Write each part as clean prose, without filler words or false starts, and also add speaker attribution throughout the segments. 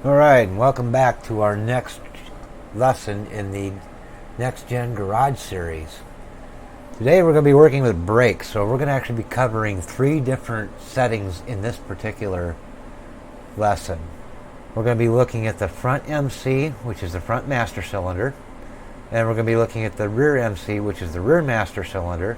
Speaker 1: Alright, and welcome back to our next lesson in the Next Gen Garage series. Today we're going to be working with brakes, so we're going to actually be covering 3 different settings in this particular lesson. We're going to be looking at the front MC, which is the front master cylinder, and we're going to be looking at the rear MC, which is the rear master cylinder,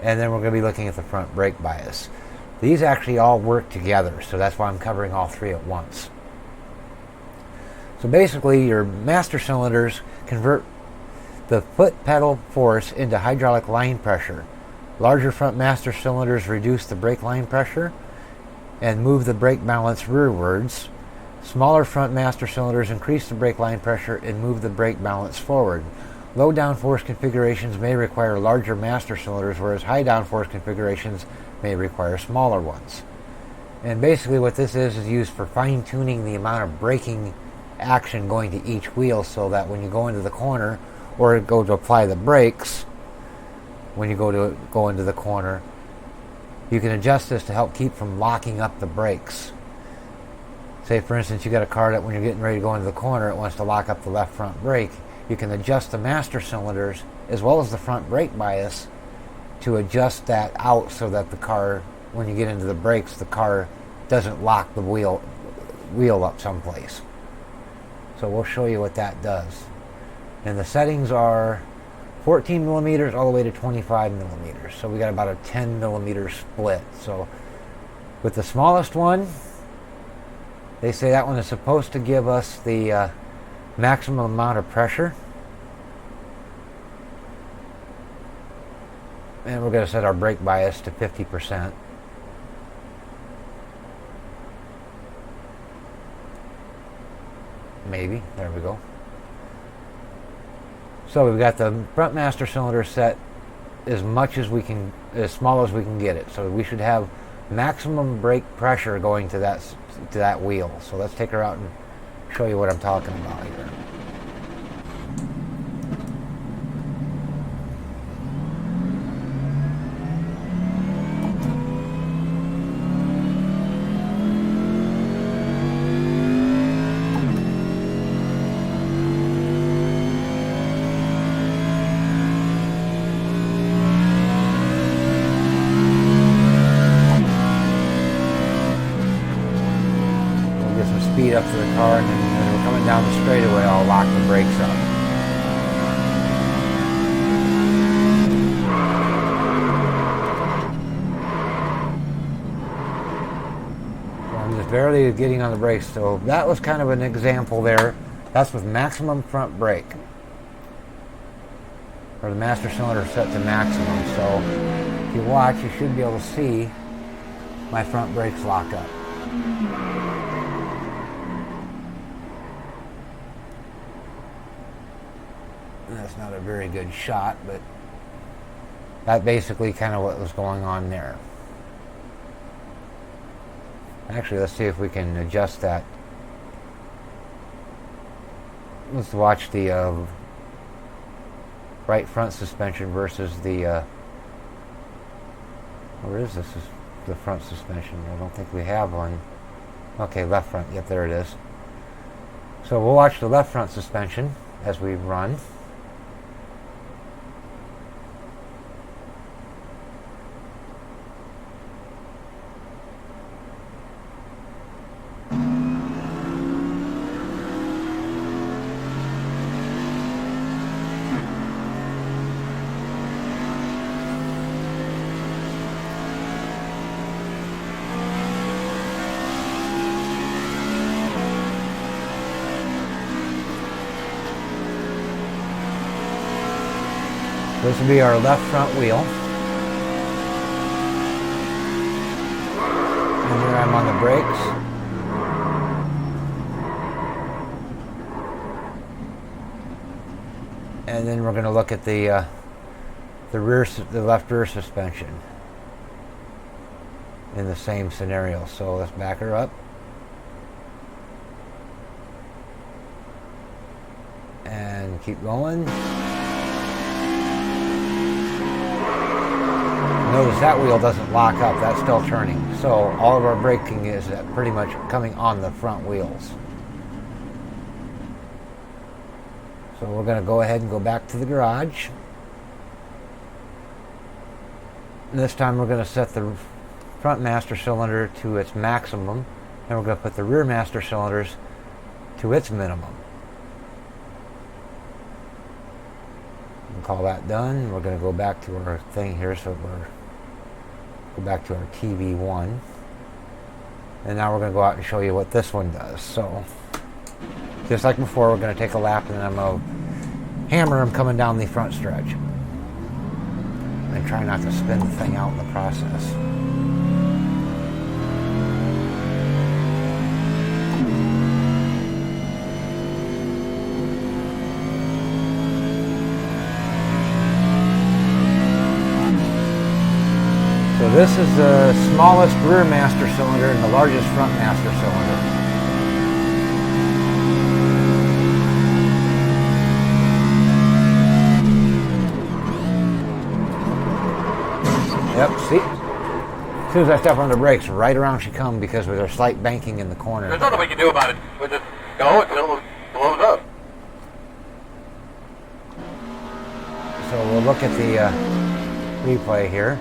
Speaker 1: and then we're going to be looking at the front brake bias. These actually all work together, so that's why I'm covering all 3 at once. So basically, your master cylinders convert the foot pedal force into hydraulic line pressure. Larger front master cylinders reduce the brake line pressure and move the brake balance rearwards. Smaller front master cylinders increase the brake line pressure and move the brake balance forward. Low downforce configurations may require larger master cylinders, whereas high downforce configurations may require smaller ones. And basically what this is used for fine-tuning the amount of braking action going to each wheel, so that when you go into the corner or go to apply the brakes, when you go into the corner, you can adjust this to help keep from locking up the brakes. Say for instance you got a car that when you're getting ready to go into the corner, it wants to lock up the left front brake. You can adjust the master cylinders as well as the front brake bias to adjust that out, so that the car, when you get into the brakes, the car doesn't lock the wheel up someplace. So we'll show you what that does. And the settings are 14 millimeters all the way to 25 millimeters. So we got about a 10 millimeter split. So with the smallest one, they say that one is supposed to give us the maximum amount of pressure. And we're going to set our brake bias to 50%. Maybe. There we go. So we've got the front master cylinder set as much as we can, as small as we can get it. So we should have maximum brake pressure going to that wheel. So let's take her out and show you what I'm talking about here. Speed up to the car, and then when we're coming down the straightaway, I'll lock the brakes up. So I'm just barely getting on the brakes, so that was kind of an example there. That's with maximum front brake, or the master cylinder set to maximum. So if you watch, you should be able to see my front brakes lock up. That's not a very good shot, but that's basically kind of what was going on there. Actually, let's see if we can adjust that. Let's watch the right front suspension versus the where is this? Is the front suspension? I don't think we have one. Okay, left front. Yep, there it is. So we'll watch the left front suspension as we run. This will be our left front wheel. And here I'm on the brakes. And then we're going to look at the left rear suspension in the same scenario. So let's back her up. And keep going. Notice that wheel doesn't lock up, that's still turning. So all of our braking is pretty much coming on the front wheels. So we're going to go ahead and go back to the garage. And this time we're going to set the front master cylinder to its maximum, and we're going to put the rear master cylinders to its minimum. We'll call that done. We're going to go back to our thing here, so go back to our TV1. And now we're going to go out and show you what this one does. So, just like before, we're going to take a lap, and then I'm going to hammer them coming down the front stretch. And try not to spin the thing out in the process. So this is the smallest rear master cylinder and the largest front master cylinder. Yep, see? As soon as I step on the brakes, right around she comes because there's a slight banking in the corner.
Speaker 2: There's nothing we can do about it. We'll just go until it blows up.
Speaker 1: So we'll look at the replay here.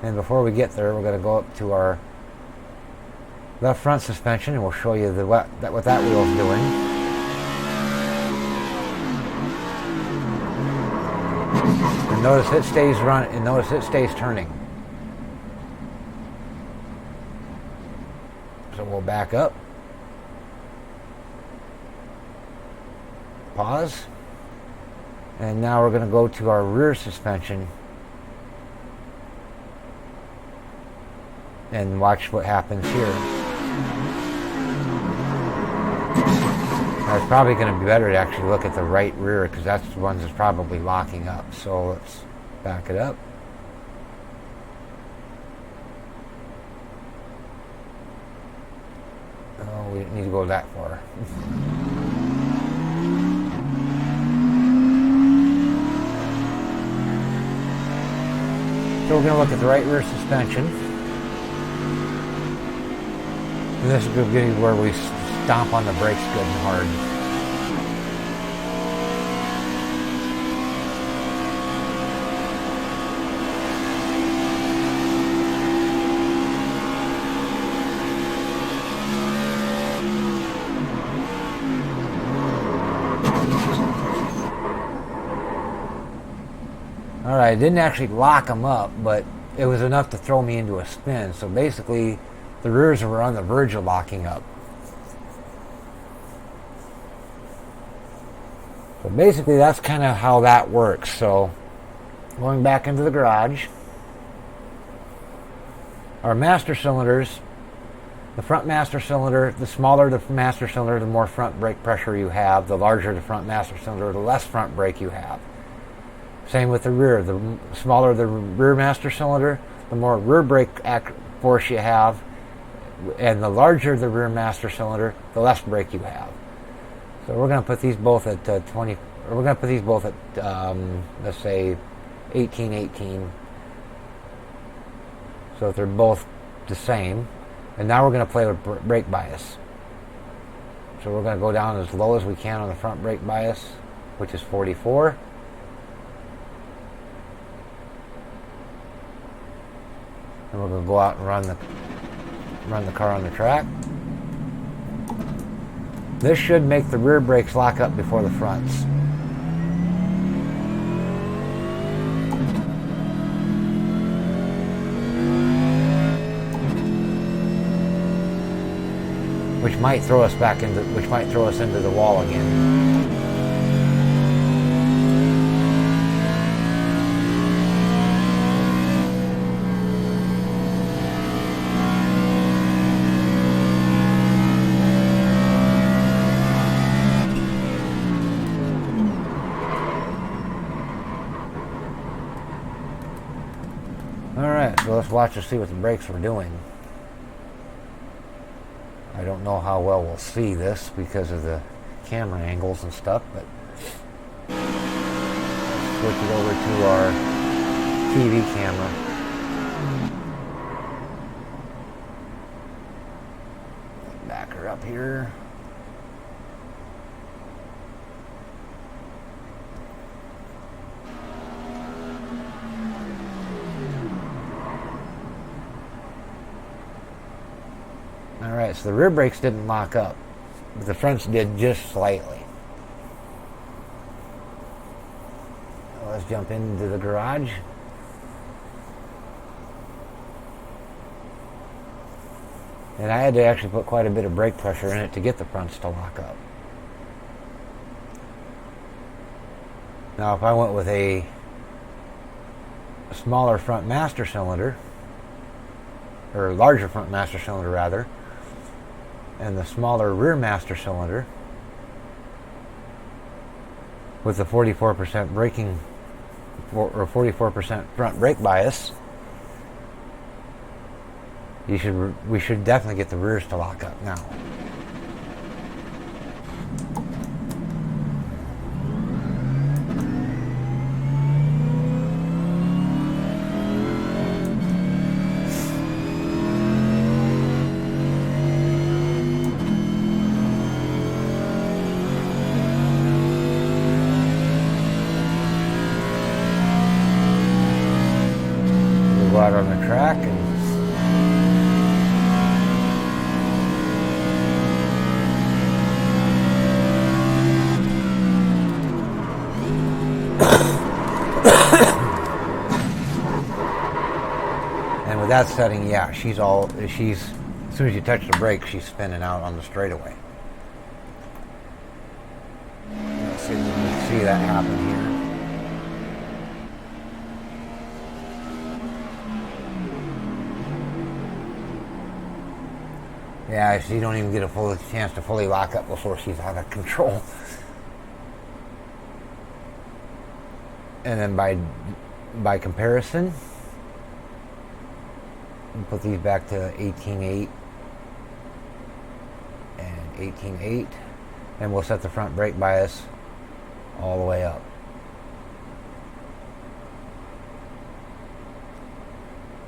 Speaker 1: And before we get there, we're going to go up to our left front suspension, and we'll show you what that wheel's doing. And notice it stays and notice it stays turning. So we'll back up. Pause. And now we're going to go to our rear suspension and watch what happens here. Now it's probably going to be better to actually look at the right rear because that's the one that's probably locking up. So let's back it up. Oh, we didn't need to go that far. So we're going to look at the right rear suspension. And this is going to be where we stomp on the brakes good and hard. Alright, I didn't actually lock them up, but it was enough to throw me into a spin. So basically, the rears were on the verge of locking up. So basically, that's kind of how that works. So, going back into the garage, our master cylinders, the front master cylinder, the smaller the master cylinder, the more front brake pressure you have. The larger the front master cylinder, the less front brake you have. Same with the rear. The smaller the rear master cylinder, the more rear brake force you have. And the larger the rear master cylinder, the less brake you have. So we're going to put these both at 20. Or we're going to put these both at let's say 18. So they're both the same. And now we're going to play with brake bias. So we're going to go down as low as we can on the front brake bias, which is 44. And we're going to go out and run the car on the track. This should make the rear brakes lock up before the fronts. Which might throw us into the wall again. Alright, so let's watch and see what the brakes were doing. I don't know how well we'll see this because of the camera angles and stuff, but let's switch it over to our TV camera. Back her up here. the rear brakes didn't lock up. But the fronts did just slightly. Let's jump into the garage. And I had to actually put quite a bit of brake pressure in it to get the fronts to lock up. Now if I went with a smaller front master cylinder, or larger front master cylinder rather, and the smaller rear master cylinder with the 44% braking or 44% front brake bias, we should definitely get the rears to lock up now. We'll go out on the track and with that setting, yeah, she's as soon as you touch the brake, she's spinning out on the straightaway. Let's see if we can see that happen here. Yeah, she don't even get a full chance to fully lock up before she's out of control. And then by comparison, we'll put these back to 18.8 and 18.8, and we'll set the front brake bias all the way up.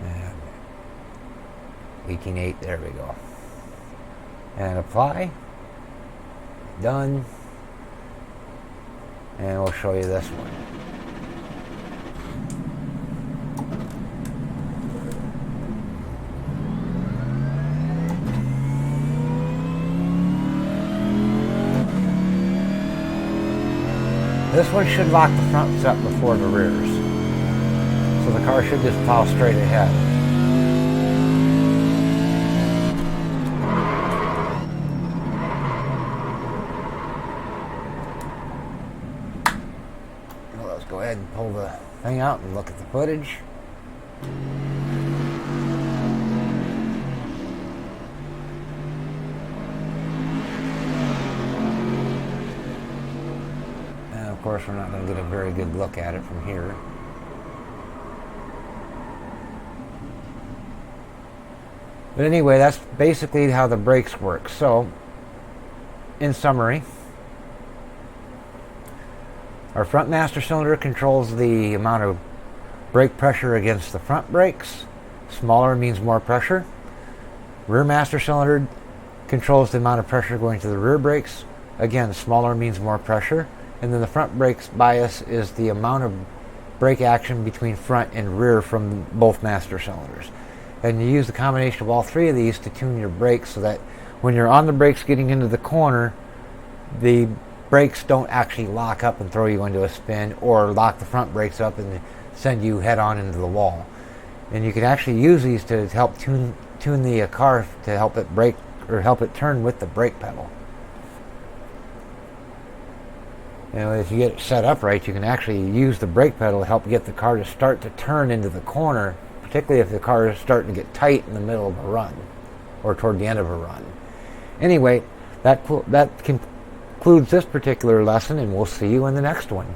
Speaker 1: And 18.8, there we go. And apply. Done. And we'll show you this one. This one should lock the fronts up before the rears. So the car should just plow straight ahead. Well, let's go ahead and pull the thing out and look at the footage. Of course, we're not going to get a very good look at it from here. But anyway, that's basically how the brakes work. So, in summary, our front master cylinder controls the amount of brake pressure against the front brakes. Smaller means more pressure. Rear master cylinder controls the amount of pressure going to the rear brakes. Again, smaller means more pressure. And then the front brakes bias is the amount of brake action between front and rear from both master cylinders. And you use the combination of all three of these to tune your brakes so that when you're on the brakes getting into the corner, the brakes don't actually lock up and throw you into a spin, or lock the front brakes up and send you head on into the wall. And you can actually use these to help tune the car to help it brake or help it turn with the brake pedal. You know, if you get it set up right, you can actually use the brake pedal to help get the car to start to turn into the corner, particularly if the car is starting to get tight in the middle of a run or toward the end of a run. Anyway, that concludes this particular lesson, and we'll see you in the next one.